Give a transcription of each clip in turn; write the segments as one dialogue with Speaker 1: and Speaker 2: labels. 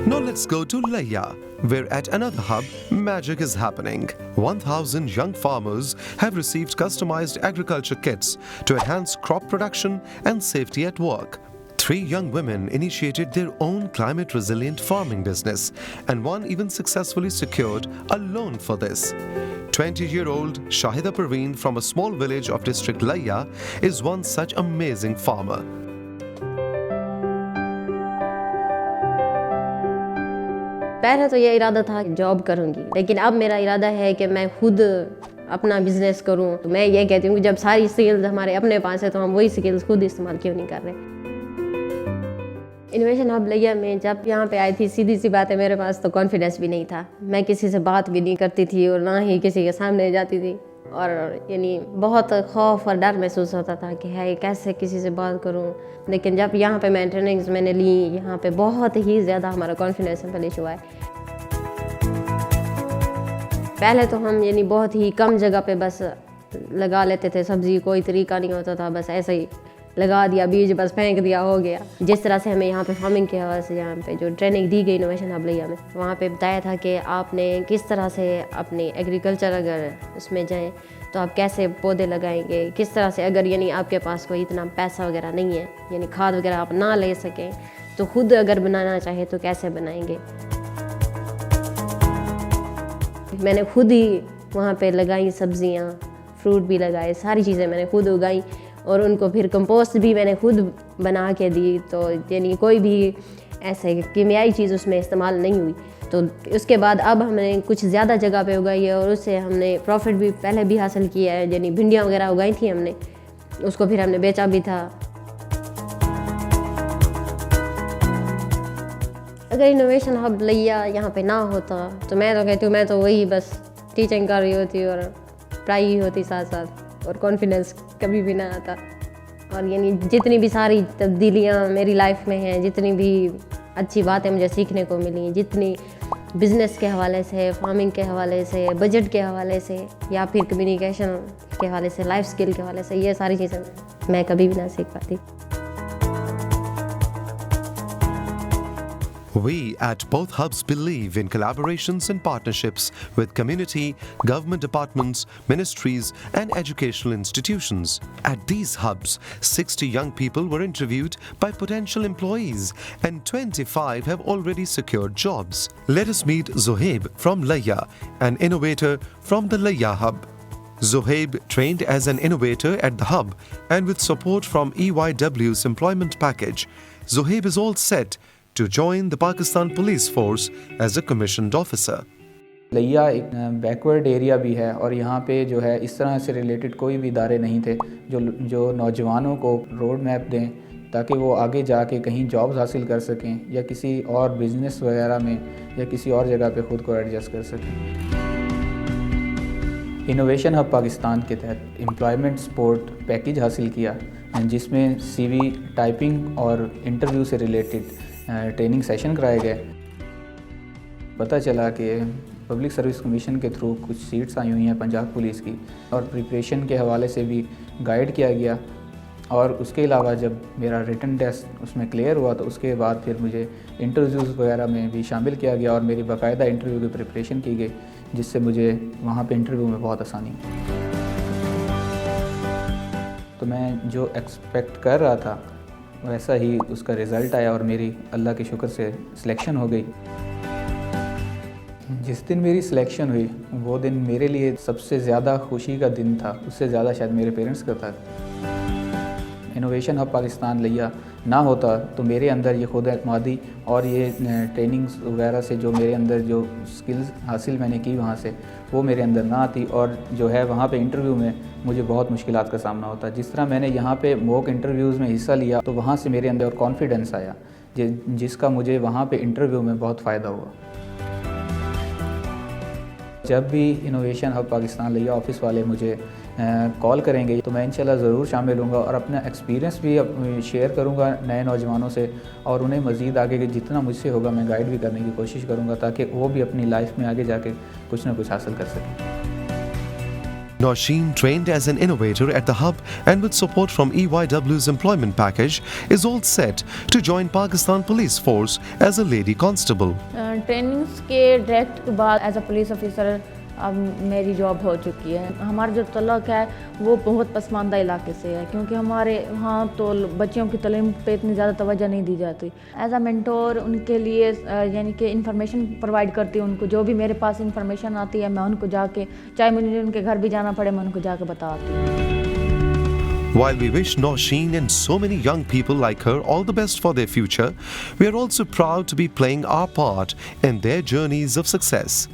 Speaker 1: Now let's go to Layya, where at another hub, magic is happening. 1,000 young farmers have received customized agriculture kits to enhance crop production and safety at work. 3 young women initiated their own climate-resilient farming business, and one even successfully secured a loan for this. 20-year-old Shahida Parveen from a small village of district Layya is one such amazing farmer.
Speaker 2: पहले तो ये इरादा था job करूँगी, लेकिन अब मेरा इरादा है कि मैं खुद अपना बिजनेस करूँ। तो मैं ये कहती हूँ कि जब सारी स्किल्स हमारे अपने पास है तो हम वही स्किल्स खुद इस्तेमाल क्यों नहीं कर रहे। इनोवेशन हब लैया में जब यहाँ पे आई थी, सीधी सी बात है, मेरे पास तो कॉन्फिडेंस भी नहीं था। मैं किसी से बात भी नहीं करती थी और ना ही किसी के सामने जाती थी, और यानी बहुत खौफ और डर महसूस होता था कि है कैसे किसी से बात करूं। लेकिन जब यहाँ पे मैं ट्रेनिंग्स मैंने ली, यहाँ पे बहुत ही ज़्यादा हमारा कॉन्फिडेंस इंप्रूव हुआ है। पहले तो हम यानी बहुत ही कम जगह पे बस लगा लेते थे सब्ज़ी, कोई तरीका नहीं होता था, बस ऐसे ही लगा दिया, बीज बस फेंक दिया, हो गया। जिस तरह से हमें यहाँ पे फार्मिंग के हवाले से यहाँ पे जो ट्रेनिंग दी गई इनोवेशन हब लैया में, वहाँ पे बताया था कि आपने किस तरह से अपनी एग्रीकल्चर अगर उसमें जाएं तो आप कैसे पौधे लगाएंगे, किस तरह से अगर यानी आपके पास कोई इतना पैसा वगैरह नहीं है, यानी खाद वगैरह आप ना ले सकें, तो खुद अगर बनाना चाहे तो कैसे बनाएंगे। मैंने खुद ही वहाँ पे लगाई सब्जियाँ, फ्रूट भी लगाए, सारी चीज़ें मैंने खुद उगाई और उनको फिर कंपोस्ट भी मैंने खुद बना के दी। तो यानी कोई भी ऐसे कीमियाई चीज़ उसमें इस्तेमाल नहीं हुई। तो उसके बाद अब हमने कुछ ज़्यादा जगह पे उगाई है और उससे हमने प्रॉफिट भी पहले भी हासिल किया है। यानी भिंडियाँ वगैरह उगाई थी हमने, उसको फिर हमने बेचा भी था। अगर इनोवेशन हब लैया यहाँ पे ना होता तो मैं तो कहती हूँ मैं तो वही बस टीचिंग कर रही होती और पढ़ाई ही होती साथ साथ, और कॉन्फिडेंस कभी भी ना आता। और यानी जितनी भी सारी तब्दीलियाँ मेरी लाइफ में हैं, जितनी भी अच्छी बातें मुझे सीखने को मिली, जितनी बिज़नेस के हवाले से, फार्मिंग के हवाले से, बजट के हवाले से, या फिर कम्युनिकेशन के हवाले से, लाइफ स्किल के हवाले से, ये सारी चीज़ें मैं कभी भी ना सीख पाती।
Speaker 1: We at both hubs believe in collaborations and partnerships with community, government departments, ministries, and educational institutions. At these hubs, 60 young people were interviewed by potential employees, and 25 have already secured jobs. Let us meet Zohaib from Layya, an innovator from the Layya hub. Zohaib trained as an innovator at the hub, and with support from EYW's employment package, Zohaib is all set to join the Pakistan Police Force as a commissioned officer.
Speaker 3: लैया एक backward area भी है और यहाँ पे जो है इस तरह से रिलेटेड कोई भी इदारे नहीं थे जो नौजवानों को रोड मैप दें ताकि वो आगे जाके कहीं जॉब्स हासिल कर सकें या किसी और बिज़नेस वगैरह में या किसी और जगह पे ख़ुद को एडजस्ट कर सकें। इनोवेशन हब पाकिस्तान के तहत एम्प्लॉयमेंट सपोर्ट पैकेज हासिल किया, जिसमें CV टाइपिंग और इंटरव्यू से रिलेटेड ट्रेनिंग सेशन कराए गए। पता चला कि पब्लिक सर्विस कमीशन के थ्रू कुछ सीट्स आई हुई हैं पंजाब पुलिस की, और प्रिपरेशन के हवाले से भी गाइड किया गया। और उसके अलावा जब मेरा रिटन टेस्ट उसमें क्लियर हुआ तो उसके बाद फिर मुझे इंटरव्यूज़ वगैरह में भी शामिल किया गया और मेरी बाकायदा इंटरव्यू की प्रिपरेशन की गई, जिससे मुझे वहाँ पे इंटरव्यू में बहुत आसानी हुई। तो मैं जो एक्सपेक्ट कर रहा था वैसा ही उसका रिज़ल्ट आया और मेरी अल्लाह के शुक्र से सिलेक्शन हो गई। जिस दिन मेरी सिलेक्शन हुई वो दिन मेरे लिए सबसे ज़्यादा खुशी का दिन था, उससे ज़्यादा शायद मेरे पेरेंट्स का था। इनोवेशन हब पाकिस्तान लैया ना होता तो मेरे अंदर ये खुद एतमादी और ये ट्रेनिंग्स वगैरह से जो मेरे अंदर जो स्किल्स हासिल मैंने की वहाँ से, वो मेरे अंदर ना आती और जो है वहाँ पे इंटरव्यू में मुझे बहुत मुश्किलात का सामना होता। जिस तरह मैंने यहाँ पे मॉक इंटरव्यूज़ में हिस्सा लिया तो वहाँ से मेरे अंदर कॉन्फिडेंस आया जिसका मुझे वहाँ पे इंटरव्यू में बहुत फ़ायदा हुआ। जब भी इनोवेशन हब पाकिस्तान लैया ऑफ़िस वाले मुझे कॉल करेंगे तो मैं इंशाल्लाह ज़रूर शामिल होऊंगा और अपना एक्सपीरियंस भी शेयर करूंगा नए नौजवानों से, और उन्हें मज़ीद आगे के जितना मुझसे होगा मैं गाइड भी करने की कोशिश करूंगा ताकि वो भी अपनी लाइफ में आगे जाके कुछ ना कुछ हासिल कर सकें।
Speaker 1: Nausheen, trained as an innovator at the hub and with support from EYW's employment package, is all set to join Pakistan Police Force as a lady constable.
Speaker 4: Trainings के डायरेक्ट के बाद एज अ पुलिस ऑफिसर अब मेरी job हो चुकी है. हमारा जो तलक है वो बहुत पसमानदा इलाके से है, क्योंकि हमारे वहाँ तो बच्चियों की तालीम पे इतनी ज़्यादा तवज्जो नहीं दी जाती. एज अ मेंटोर उनके लिए यानी कि इंफॉर्मेशन प्रोवाइड करती हूँ उनको. जो भी मेरे पास इंफॉर्मेशन आती है मैं उनको जाके, चाहे मुझे उनके घर भी जाना पड़े, मैं उनको जाके बताती हूँ.
Speaker 1: While we wish Nausheen and so many young people like her all the best for their future, we are also proud to be playing our part in their journeys of success.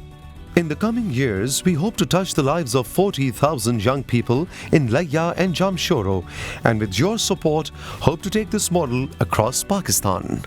Speaker 1: In the coming years, we hope to touch the lives of 40,000 young people in Layya and Jamshoro, and with your support, hope to take this model across Pakistan.